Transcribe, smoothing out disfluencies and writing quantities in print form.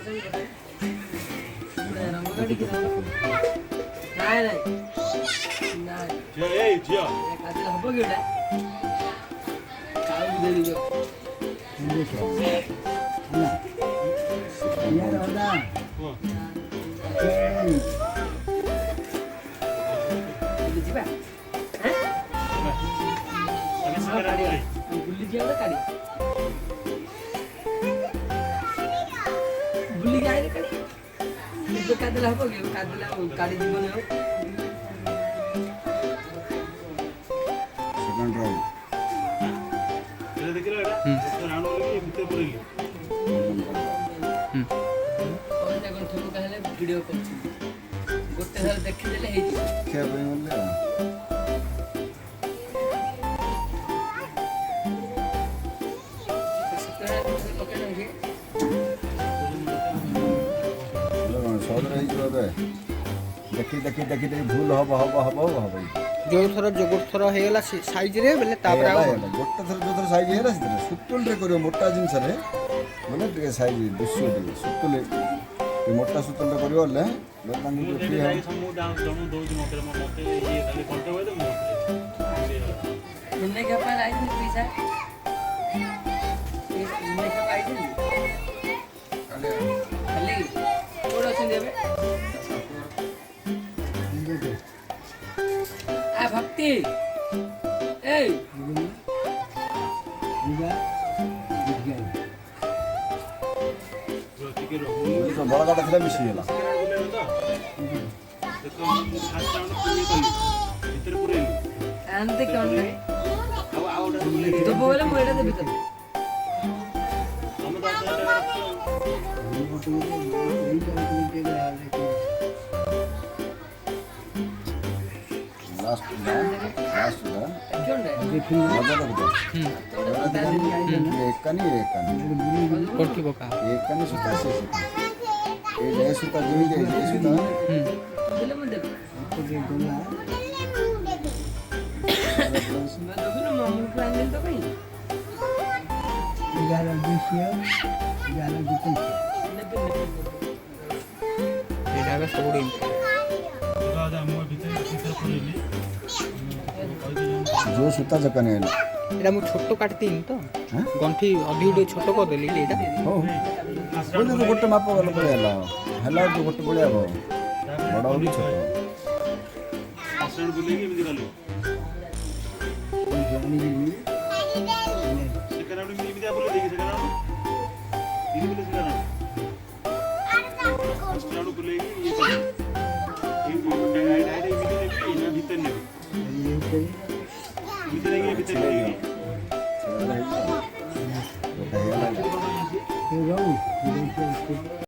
बुली गए कादला हम कादला गाड़ी जीवन सेकंड राउंड ये देखिला एटा राउंड वाली भितर पड़िली और देखो ठेको कहले वीडियो कर गोटे थर देखि देले हे क्या पे बोले देखी देखी देखी देखी भूल हम हम हम हम जो थर हेगला साइज रे बेले तापर गोटे थर जो थर साइज हेला से सुतुल रे करियो मोटा जिंस रे माने टिके साइज दिसो टिके सुतुल मोटा सुतुल रे करियो ले तांगी जो फ्री हम समूह डाउन जणु दोज मते ये खाली कंटे होय तो इन्ने के पास आई थी पैसा इन्ने के पास आई थी खाली थोड़ा से देबे आ भक्ति ए तो बड़ा गाड़ा थला मिसी गेला देखो फास्ट राउंड पूरी कली भितर पूरे आनते कोन रे आउट तो बोले मोएडा दे भीतर हम लास्ट लास्ट दा क्यों रे मजा लगता एक कनी कोठी बोका एक कनी सुता से ए ले सुता जो दे सुता बोले मन दे मैं तो ना मामू प्लान दिन तो कहीं 11 दिसिया 11 दिसिया एटा बे सोडी दादा मो भितर पड़िली जो सुता जकने एटा मु छोटो काटतीन तो गंठी अधि उडे छोटो कर देली एटा हो बोले तो गोटे माप वाला पड़े हला तो गोटे पड़े आबो बड़ा होली छोटो आसन बुलेगी एमदी गलो सेकंड राउंड में एमदी बोले देखि सेकंड राउंड दिली बोले सेकंड राउंड फर्स्ट राउंड बुलेगी ये आइड एमदी देखि ना भीतर ने भीतर ये भीतर नहीं तो कहेला ये राउंड